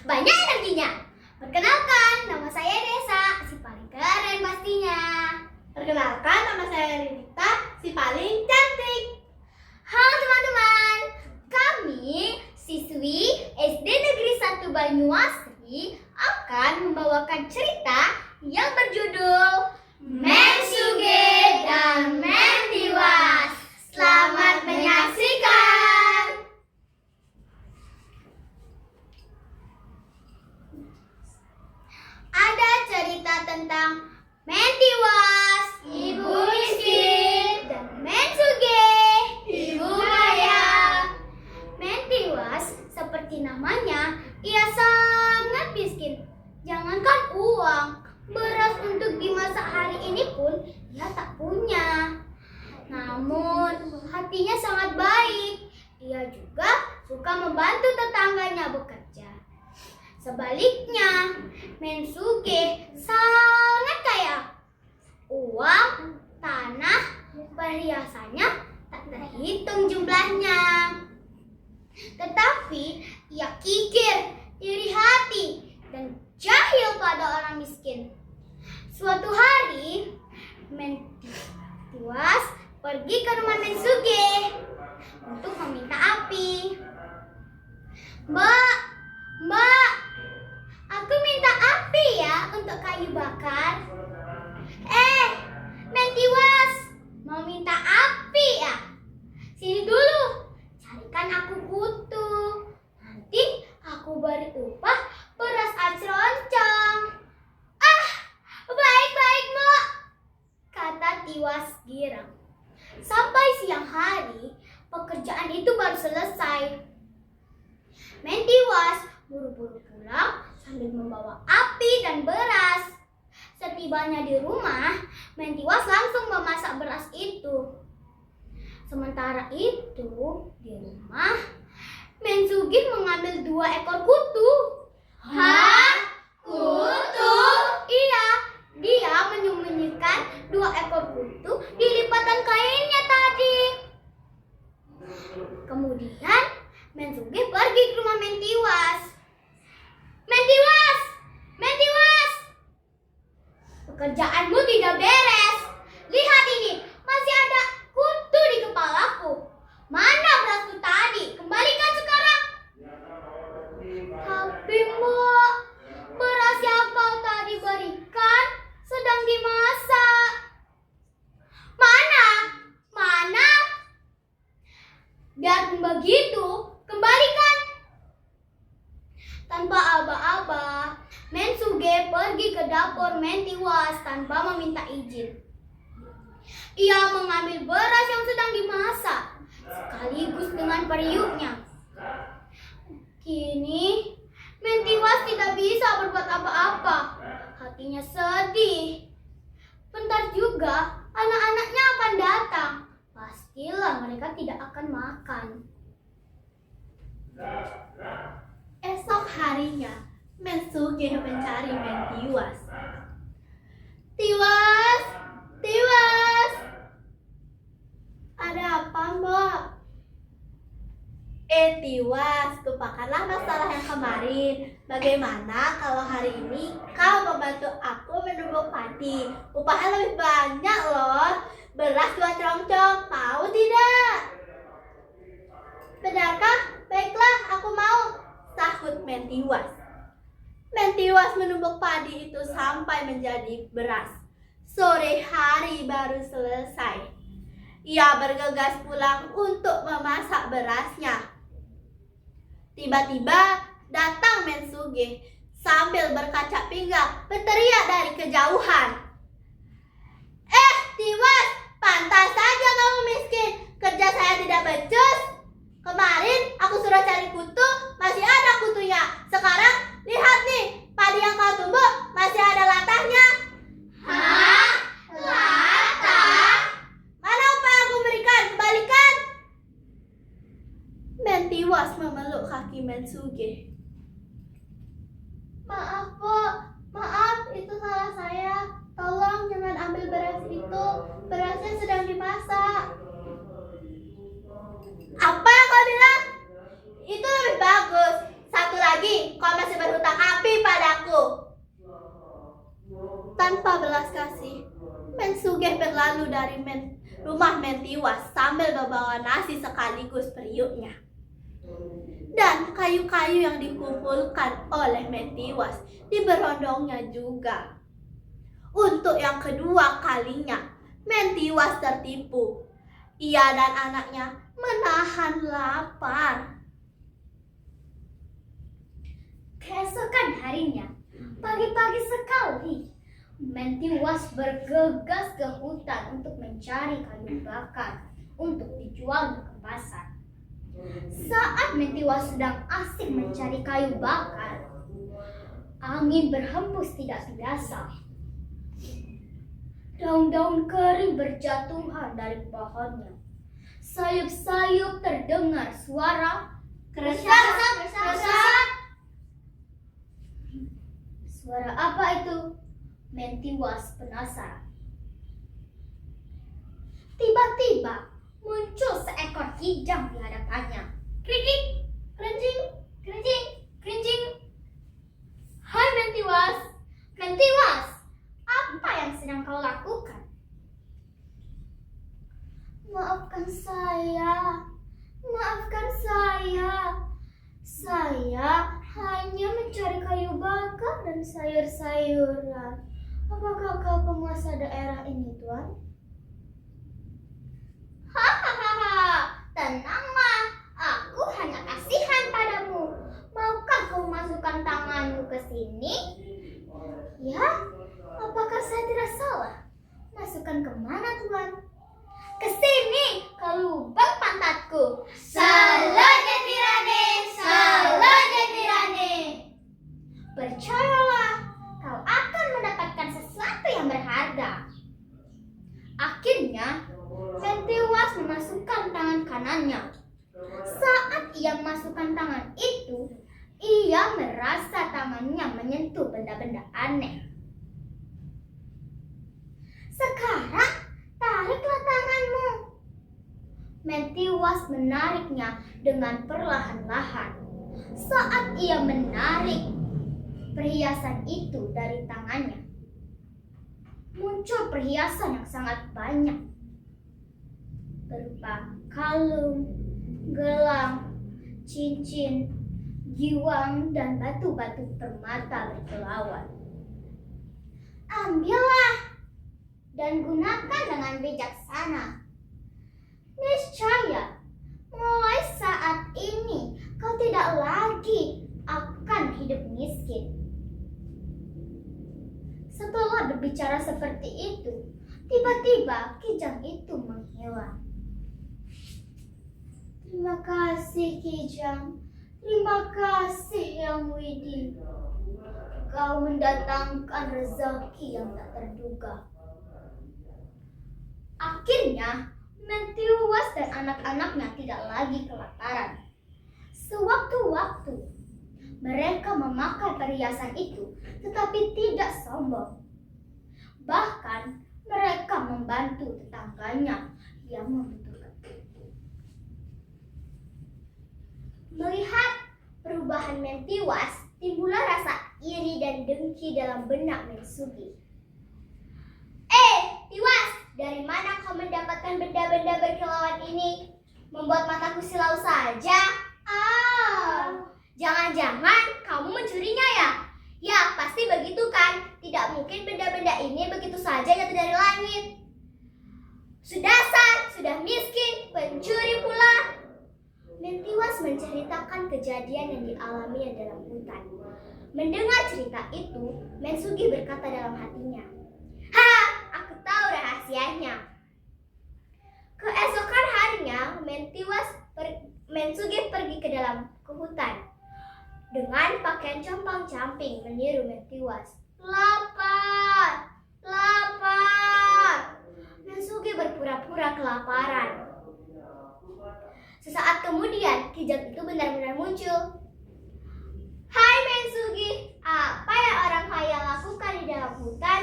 banyak energinya. Perkenalkan, nama saya Desa, si paling keren pastinya. Perkenalkan, nama saya Rita, si paling cantik. Halo teman-teman, kami siswi SD Negeri 1 Banyuasri akan membawakan cerita yang berjudul Mensuge dan Mentiwas. Selamat menyaksikan. Ada cerita tentang Mentiwas, ibu miskin, dan Mensuge, ibu kaya. Mentiwas, seperti namanya, ia sangat miskin. Jangankan uang, beras untuk dimasak hari ini pun ia tak punya. Namun, hatinya sangat baik. Ia juga suka membantu tetangganya bekerja. Sebaliknya, Mensuge sangat kaya. Uang, tanah, perhiasannya tak terhitung jumlahnya. Tetapi ia kikir, iri hati, dan jahil pada orang miskin. Suatu hari, Mentiwas pergi ke rumah Mensuge untuk meminta api. Mbak, aku minta api ya untuk kayu bakar. Mentiwas, mau minta api ya? Sini dulu, carikan aku kutu. Nanti aku beri upah beras aceroncong. Baik, Mbak, kata Tiwas girang. Sampai siang hari, pekerjaan itu baru selesai. Mentiwas buru-buru pulang sambil membawa api dan beras. Setibanya di rumah, Mentiwas langsung memasak beras itu. Sementara itu, di rumah, Mensuge mengambil 2 ekor kutu. Hah? Kutu? Iya, dia menyembunyikan 2 ekor kutu di lipatan kainnya tadi. Kemudian, Mensuge pergi ke rumah Mentiwas. Mentiwas! Pekerjaanmu tidak beres. Lihat ini, masih ada kutu di kepalaku. Mana berasku tadi? Kembalikan sekarang. Tapi Mbak, beras yang kau tadi berikan sedang dimasak. Mana? Biarpun begitu, kembalikan. Tanpa aba-aba, Mensuge pergi ke dapur Mentiwas tanpa meminta izin. Ia mengambil beras yang sedang dimasak, sekaligus dengan periuknya. Kini, Mentiwas tidak bisa berbuat apa-apa. Hatinya sedih. Bentar juga, anak-anaknya akan datang. Pastilah mereka tidak akan makan. Esok harinya, Mensuge mencari Mentiwas. Tiwas! Ada apa, Mbak? Tiwas, lupakanlah masalah yang kemarin. Bagaimana kalau hari ini kau membantu aku menumbuk padi? Upahnya lebih banyak loh. Beras 2 cerongcong, mau tidak? Benarkah? Baiklah, aku mau, sahut Mentiwas. Mentiwas menumbuk padi itu sampai menjadi beras. Sore hari baru selesai. Ia bergegas pulang untuk memasak berasnya. Tiba-tiba datang Mensuge sambil berkaca pinggang berteriak dari kejauhan. Tiwas, pantas saja kamu miskin. Kerja saya tidak becus. Kemarin aku sudah cari kutu, masih ada kutunya. Sekarang lihat nih, padi yang kau tumbuk masih ada latahnya. Hah? Latah? Mana upah yang aku berikan? Kembalikan. Mentiwas memeluk kaki Mensuge. Maaf, Pak. Maaf, itu salah saya. Tolong jangan ambil beras itu. Berasnya sedang dimasak. Apa yang kau bilang? Itu lebih bagus. Satu lagi, kau masih berhutang Tanpa belas kasih, Mensuge berlalu dari rumah Mentiwas sambil membawa nasi sekaligus periuknya. Dan kayu-kayu yang dikumpulkan oleh Mentiwas diberondongnya juga. Untuk yang kedua kalinya, Mentiwas tertipu. Ia dan anaknya menahan lapar. Keesokan harinya, pagi-pagi sekali, Mentiwas bergegas ke hutan untuk mencari kayu bakar untuk dijual ke pasar. Saat Mentiwas sedang asik mencari kayu bakar, angin berhembus tidak biasa. Daun-daun kering berjatuhan dari pohonnya. Sayup-sayup terdengar suara keresap. Suara apa itu? Mentiwas penasaran. Tiba-tiba muncul seekor kijang di hadapannya. Keriking, kerincing, kerincing, kerincing. Hai Mentiwas, Mentiwas, apa yang sedang kau lakukan? Maafkan saya. Saya hanya mencari kayu bakar dan sayur-sayuran. Apakah kau penguasa daerah ini, Tuan? Hahaha, tenanglah. Aku hanya kasihan padamu. Maukah kau masukkan tanganmu ke sini? Ya, apakah saya tidak salah? Masukkan kemana, Tuan? Ke sini, ke lubang pantatku. Salah Jatirane. Percayalah, kau akan mendapatkan sesuatu yang berharga. Akhirnya, Mentiwas memasukkan tangan kanannya. Saat ia memasukkan tangan itu, ia merasa tangannya menyentuh benda-benda aneh. Sekarang, tariklah tanganmu. Mentiwas menariknya dengan perlahan-lahan. Saat ia menarik perhiasan itu dari tangannya, muncul perhiasan yang sangat banyak, berupa kalung, gelang, cincin, giwang, dan batu-batu permata berkilauan. Ambillah dan gunakan dengan bijaksana. Niscaya, mulai saat ini kau tidak lagi akan hidup miskin. Setelah berbicara seperti itu, tiba-tiba kijang itu menghilang. Terima kasih kijang, terima kasih Yang Widi. Kau mendatangkan rezeki yang tak terduga. Akhirnya, Mentiwas dan anak-anaknya tidak lagi kelaparan. Sewaktu-waktu, mereka memakai perhiasan itu, tetapi tidak sombong. Bahkan, mereka membantu tetangganya yang membutuhkan. Melihat perubahan Mentiwas, timbullah rasa iri dan dengki dalam benak Mensugi. Tiwas, dari mana kau mendapatkan benda-benda berkilauan ini? Membuat mataku silau saja. Jangan-jangan kamu mencurinya ya? Ya, pasti begitu kan? Tidak mungkin benda-benda ini begitu saja jatuh dari langit. Sudah miskin, pencuri pula. Mentiwas menceritakan kejadian yang dialaminya dalam hutan. Mendengar cerita itu, Mensugi berkata dalam hatinya, aku tahu rahasianya. Keesokan harinya, Mensugi pergi ke hutan dengan pakaian compang-camping meniru Mentiwas. Lapar. Mensugi berpura-pura kelaparan. Sesaat kemudian, kijang itu benar-benar muncul. Hai Mensugi, apa yang orang kaya lakukan di dalam hutan?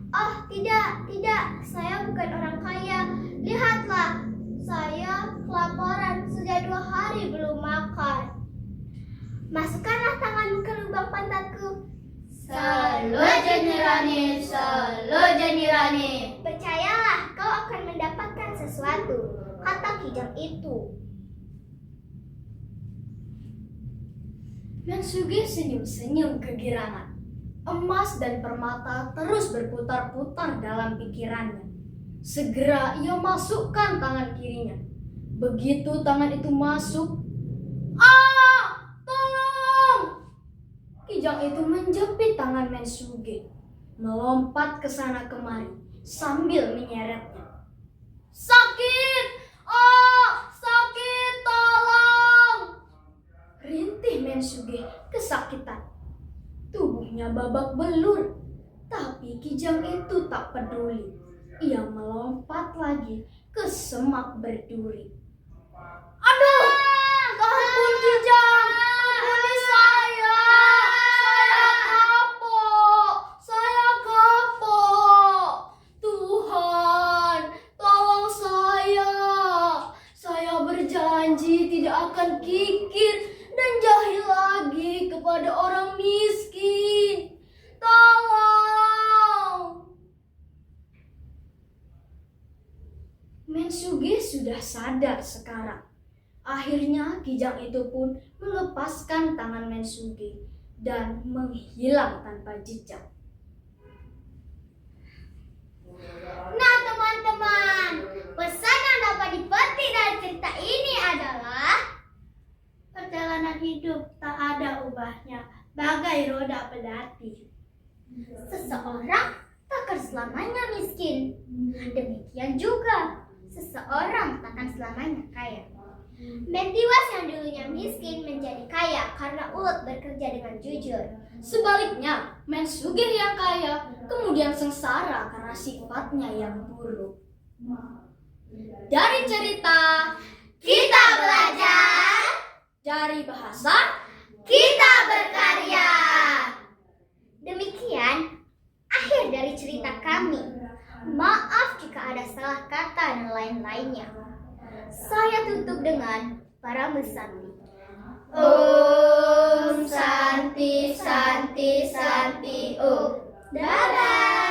Oh tidak, saya bukan orang kaya. Lihatlah, saya kelaparan, sudah 2 hari belum makan. Masukkanlah tanganmu ke lubang pantatku. Salojanirani. Percayalah, kau akan mendapatkan sesuatu, kata kijang itu. Mensuge senyum-senyum kegirangan. Emas dan permata terus berputar-putar dalam pikirannya. Segera ia masukkan tangan kirinya. Begitu tangan itu masuk, tolong! Kijang itu menjepit tangan Mensuge, melompat ke sana kemari sambil menyeretnya. Sakit! Sakit, tolong! Rintih Mensuge kesakitan. Tubuhnya babak belur, tapi kijang itu tak peduli. Ia melompat lagi ke semak berduri. Aduh! Ampun kijang! Ampuni saya! Saya kapok! Tuhan, tolong saya! Saya berjanji tidak akan kikir dan jahil lagi kepada orang miskin. Tolong! Mensuge sudah sadar sekarang. Akhirnya kijang itu pun melepaskan tangan Mensuge dan menghilang tanpa jejak. Nah teman-teman, pesan yang dapat dipetik dari cerita ini adalah Perjalanan hidup tak ada ubahnya, bagai roda pedati. seseorang takkan selamanya miskin. Demikian juga, seseorang takkan selamanya kaya. Mentiwas yang dulunya miskin menjadi kaya karena Ulet bekerja dengan jujur. Sebaliknya, Mensuge yang kaya kemudian sengsara karena sifatnya yang buruk. Dari cerita Kita belajar, dari bahasa kita berkarya. Demikian akhir dari cerita kami. Maaf jika ada salah kata dan lain-lainnya. Saya tutup dengan para mesanti. Om Santi Santi Santi Om. Dadah.